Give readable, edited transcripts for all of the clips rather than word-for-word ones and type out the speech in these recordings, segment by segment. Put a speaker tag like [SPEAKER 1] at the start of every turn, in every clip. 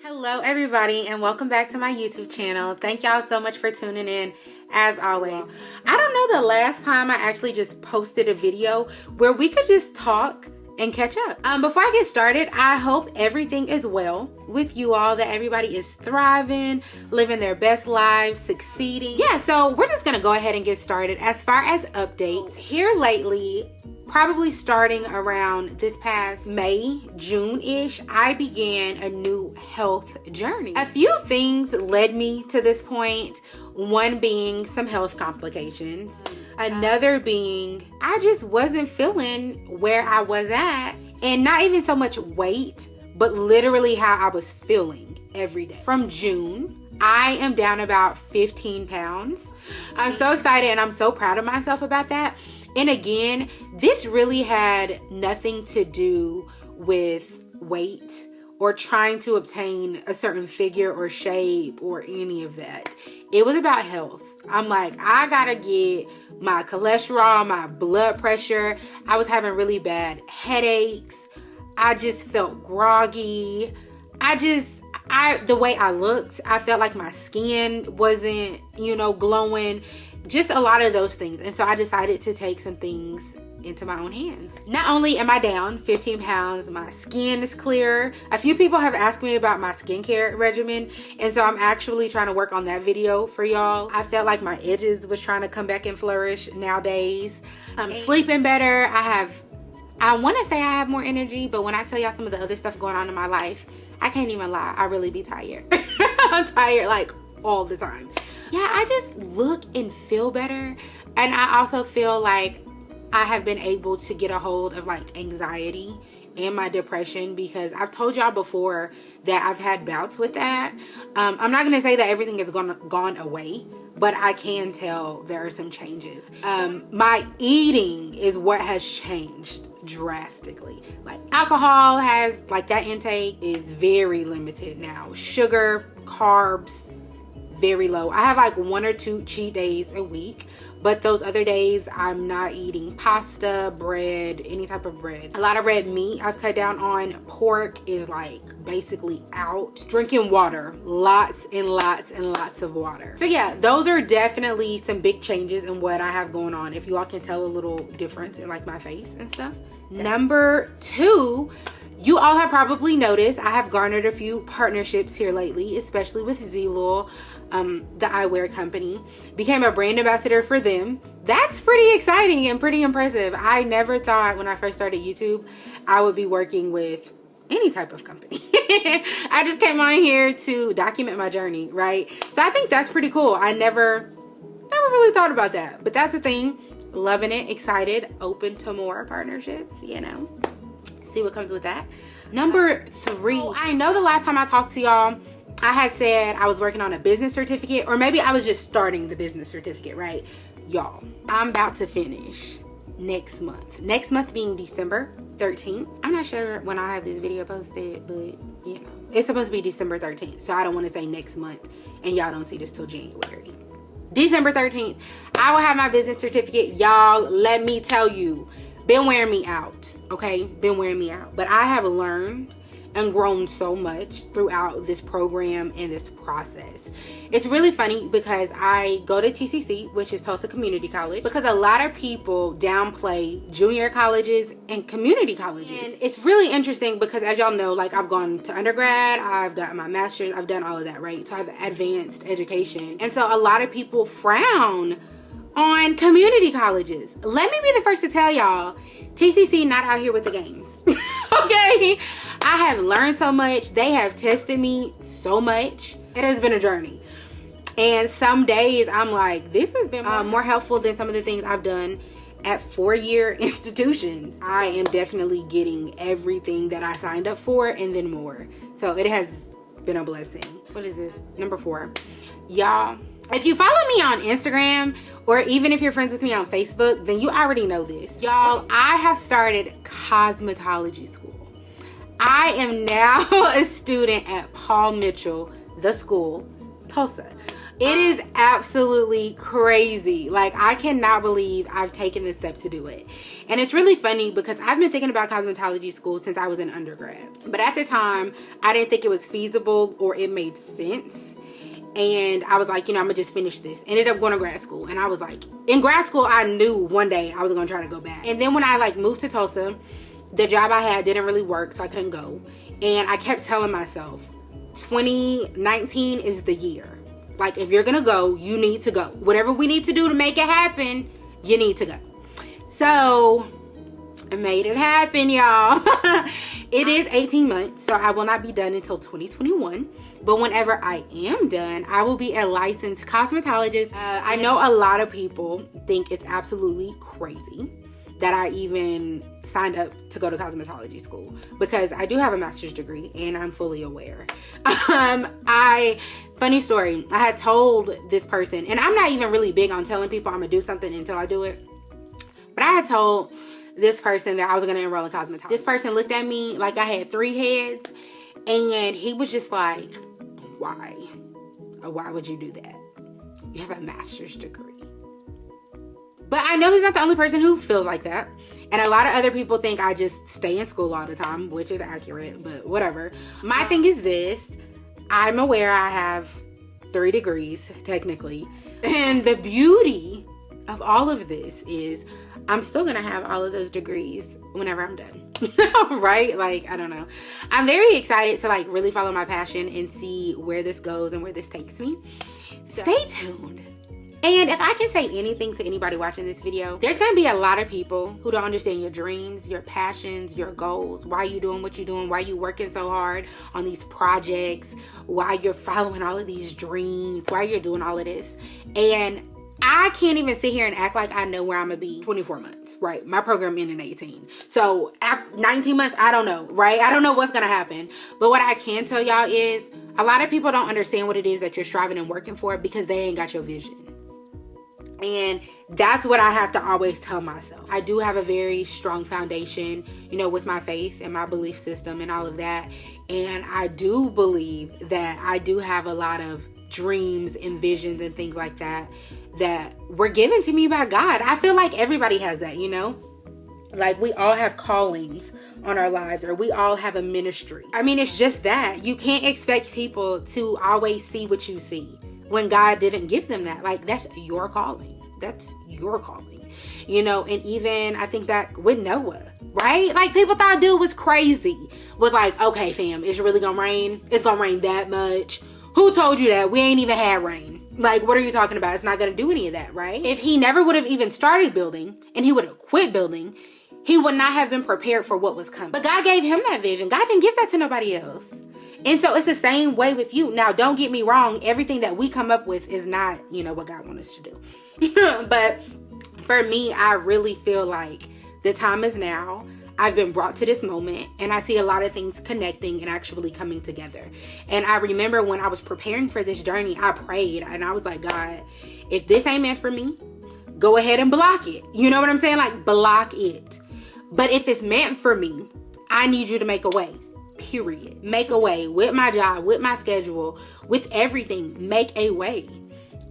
[SPEAKER 1] Hello everybody and welcome back to my YouTube channel. Thank y'all so much for tuning in as always. I don't know the last time I actually just posted a video where we could just talk and catch up. Before I get started, I hope everything is well with you all, that everybody is thriving, living their best lives, succeeding. Yeah, so we're just gonna go ahead and get started. As far as updates, here lately, probably starting around this past May, June-ish, I began a new health journey. A few things led me to this point, one being some health complications, another being I just wasn't feeling where I was at, and not even so much weight, but literally how I was feeling every day. From June, I am down about 15 pounds. I'm so excited and I'm so proud of myself about that. And again, this really had nothing to do with weight or trying to obtain a certain figure or shape or any of that. It was about health. I'm like, I gotta get my cholesterol, my blood pressure. I was having really bad headaches. I just felt groggy. The way I looked, I felt like my skin wasn't, glowing. Just a lot of those things. And so I decided to take some things into my own hands. Not only am I down 15 pounds, my skin is clearer. A few people have asked me about my skincare regimen, and so I'm actually trying to work on that video for y'all. I felt like my edges was trying to come back and flourish nowadays. I'm sleeping better. I want to say I have more energy, but when I tell y'all some of the other stuff going on in my life, I can't even lie. I really be tired. I'm tired like all the time. Yeah, I just look and feel better. And I also feel like I have been able to get a hold of like anxiety and my depression, because I've told y'all before that I've had bouts with that. I'm not going to say that everything has gone away, but I can tell there are some changes. My eating is what has changed drastically. Like alcohol has, like that intake is very limited now. Sugar, carbs, very low. I have like 1 or 2 cheat days a week, but those other days I'm not eating pasta, bread, any type of bread. A lot of red meat I've cut down on. Pork is like basically out. Drinking water, lots and lots and lots of water. So yeah, those are definitely some big changes in what I have going on. If you all can tell a little difference in like my face and stuff. Yeah. Number 2, you all have probably noticed I have garnered a few partnerships here lately, especially with Zlul, the eyewear company. Became a brand ambassador for them. That's pretty exciting and pretty impressive. I never thought when I first started YouTube I would be working with any type of company. I just came on here to document my journey, right? So I think that's pretty cool. I never really thought about that, but that's a thing. Loving it, excited, open to more partnerships, see what comes with that. Number 3, I know the last time I talked to y'all, I had said I was working on a business certificate, or maybe I was just starting the business certificate, right? Y'all, I'm about to finish next month. Next month being December 13th. I'm not sure when I have this video posted, but it's supposed to be December 13th. So I don't want to say next month and y'all don't see this till January. December 13th, I will have my business certificate. Y'all, let me tell you, been wearing me out, okay? Been wearing me out. But I have learned and grown so much throughout this program and this process. It's really funny because I go to TCC, which is Tulsa Community College, because a lot of people downplay junior colleges and community colleges. And it's really interesting because, as y'all know, like I've gone to undergrad, I've got my master's, I've done all of that, right? So I have advanced education. And so a lot of people frown on community colleges. Let me be the first to tell y'all, TCC not out here with the games. Okay? I have learned so much. They have tested me so much. It has been a journey. And some days I'm like, this has been more helpful than some of the things I've done at 4-year institutions. I am definitely getting everything that I signed up for and then more. So it has been a blessing. What is this? Number 4. Y'all, if you follow me on Instagram, or even if you're friends with me on Facebook, then you already know this. Y'all, I have started cosmetology school. I am now a student at Paul Mitchell, the school, Tulsa. It is absolutely crazy. Like, I cannot believe I've taken this step to do it. And it's really funny because I've been thinking about cosmetology school since I was in undergrad. But at the time, I didn't think it was feasible or it made sense. And I was like, I'm gonna just finish this. Ended up going to grad school. And I was like, in grad school, I knew one day I was gonna try to go back. And then when I moved to Tulsa, the job I had didn't really work, so I couldn't go. And I kept telling myself, 2019 is the year. Like, if you're gonna go, you need to go. Whatever we need to do to make it happen, you need to go. So, I made it happen, y'all. It is 18 months, so I will not be done until 2021. But whenever I am done, I will be a licensed cosmetologist. I know a lot of people think it's absolutely crazy that I even signed up to go to cosmetology school, because I do have a master's degree and I'm fully aware. Funny story, I had told this person, and I'm not even really big on telling people I'm gonna do something until I do it, but I had told this person that I was gonna enroll in cosmetology. This person looked at me like I had 3 heads, and he was just like, why? Why would you do that? You have a master's degree. But I know he's not the only person who feels like that. And a lot of other people think I just stay in school all the time, which is accurate, but whatever. My thing is this. I'm aware I have 3 degrees, technically. And the beauty of all of this is I'm still going to have all of those degrees whenever I'm done. Right? Like, I don't know. I'm very excited to really follow my passion and see where this goes and where this takes me. Stay tuned. And if I can say anything to anybody watching this video, there's going to be a lot of people who don't understand your dreams, your passions, your goals, why you doing what you're doing, why you working so hard on these projects, why you're following all of these dreams, why you're doing all of this. And I can't even sit here and act like I know where I'm going to be 24 months, right? My program ended in 18. So after 19 months, I don't know, right? I don't know what's going to happen. But what I can tell y'all is a lot of people don't understand what it is that you're striving and working for because they ain't got your vision. And that's what I have to always tell myself. I do have a very strong foundation, with my faith and my belief system and all of that. And I do believe that I do have a lot of dreams and visions and things like that were given to me by God. I feel like everybody has that, Like, we all have callings on our lives, or we all have a ministry. I mean, it's just that. You can't expect people to always see what you see when God didn't give them that. Like, that's your calling. That's your calling. And even I think back with Noah, right? Like, people thought dude was crazy. Was like, okay, fam, it's really gonna rain? It's gonna rain that much? Who told you that? We ain't even had rain. Like, what are you talking about? It's not gonna do any of that, right? If he never would have even started building and he would have quit building, he would not have been prepared for what was coming. But God gave him that vision. God didn't give that to nobody else. And so it's the same way with you. Now, don't get me wrong. Everything that we come up with is not, what God wants us to do. But for me, I really feel like the time is now. I've been brought to this moment, and I see a lot of things connecting and actually coming together. And I remember when I was preparing for this journey, I prayed and I was like, God, if this ain't meant for me, go ahead and block it. You know what I'm saying? Like, block it. But if it's meant for me, I need you to make a way. Period. Make a way with my job, with my schedule, with everything. Make a way.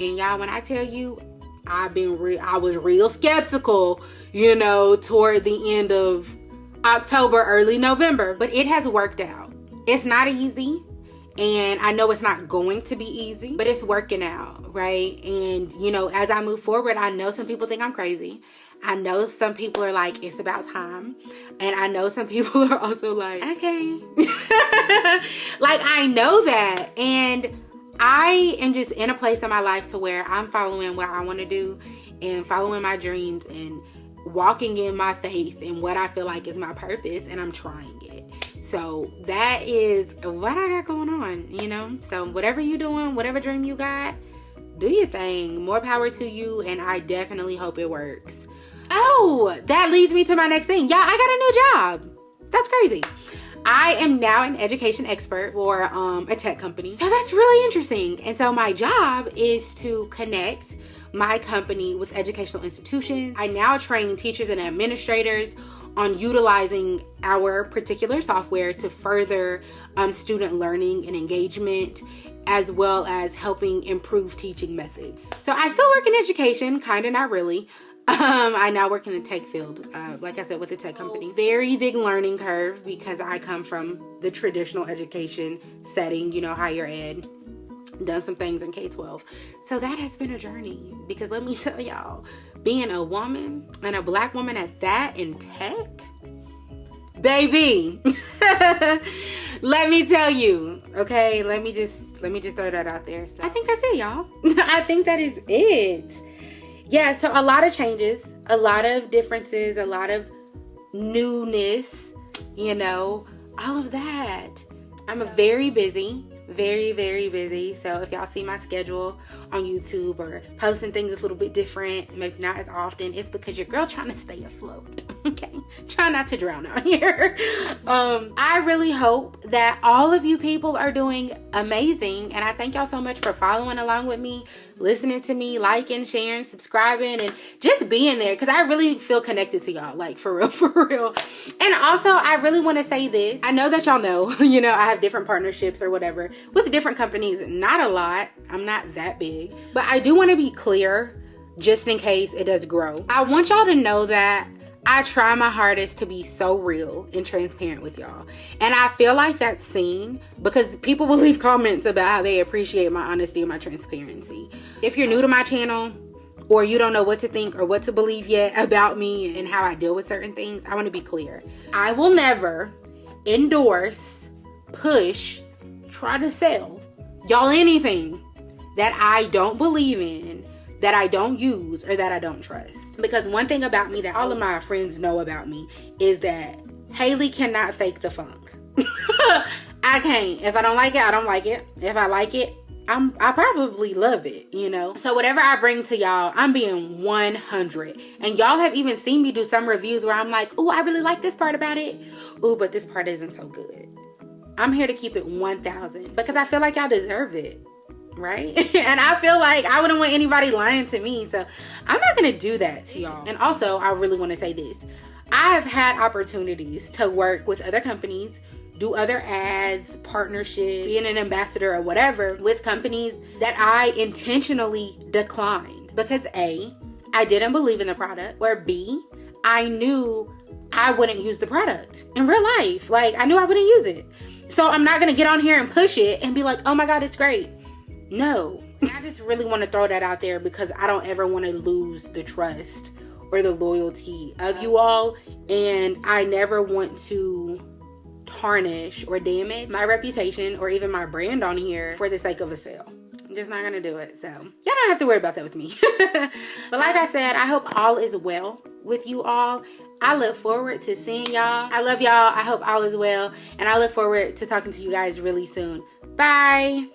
[SPEAKER 1] And y'all, when I tell you, I was real skeptical, toward the end of October, early November, but it has worked out. It's not easy, and I know it's not going to be easy, but it's working out, right? And as I move forward, I know some people think I'm crazy. I know some people are like, it's about time. And I know some people are also like, okay. Like, I know that. And I am just in a place in my life to where I'm following what I want to do and following my dreams and walking in my faith and what I feel like is my purpose, and I'm trying it. So that is what I got going on, So whatever you're doing, whatever dream you got, do your thing. More power to you, and I definitely hope it works. Oh, that leads me to my next thing. Y'all, I got a new job. That's crazy. I am now an education expert for a tech company. So that's really interesting. And so my job is to connect my company with educational institutions. I now train teachers and administrators on utilizing our particular software to further student learning and engagement as well as helping improve teaching methods. So I still work in education, kind of, not really. I now work in the tech field, like I said, with the tech company. Very big learning curve because I come from the traditional education setting, you know, higher ed. Done some things in K-12. So that has been a journey, because let me tell y'all, being a woman, and a black woman at that, in tech, baby, let me tell you, okay? Let me just throw that out there. So I think that's it, y'all. I think that is it. Yeah, so a lot of changes, a lot of differences, a lot of newness, you know, all of that. I'm very busy. Very, very busy. So if y'all see my schedule on YouTube or posting things a little bit different, maybe not as often, it's because your girl trying to stay afloat. Okay, try not to drown out here. I really hope that all of you people are doing amazing, and I thank y'all so much for following along with me, listening to me, liking, sharing, subscribing, and just being there, because I really feel connected to y'all, like for real, for real. And also, I really want to say this. I know that y'all know, you know, I have different partnerships or whatever with different companies. Not a lot. I'm not that big, but I do want to be clear, just in case it does grow. I want y'all to know that I try my hardest to be so real and transparent with y'all. And I feel like that's seen, because people will leave comments about how they appreciate my honesty and my transparency. If you're new to my channel, or you don't know what to think or what to believe yet about me and how I deal with certain things, I want to be clear. I will never endorse, push, try to sell y'all anything that I don't believe in, that I don't use, or that I don't trust. Because one thing about me that all of my friends know about me is that Haley cannot fake the funk. I can't. If I don't like it, I don't like it. If I like it, I probably love it, you know? So whatever I bring to y'all, I'm being 100. And y'all have even seen me do some reviews where I'm like, oh, I really like this part about it. Oh, but this part isn't so good. I'm here to keep it 1,000 because I feel like y'all deserve it. Right? And I feel like I wouldn't want anybody lying to me, so I'm not gonna do that to y'all. And also, I really want to say this. I have had opportunities to work with other companies, do other ads, partnerships, being an ambassador or whatever with companies that I intentionally declined because A, I didn't believe in the product, or B, I knew I wouldn't use the product in real life. Like, I knew I wouldn't use it. So I'm not gonna get on here and push it and be like, oh my God, it's great. No, I just really want to throw that out there because I don't ever want to lose the trust or the loyalty of you all. And I never want to tarnish or damage my reputation or even my brand on here for the sake of a sale. I'm just not going to do it. So y'all don't have to worry about that with me. But like I said, I hope all is well with you all. I look forward to seeing y'all. I love y'all. I hope all is well. And I look forward to talking to you guys really soon. Bye.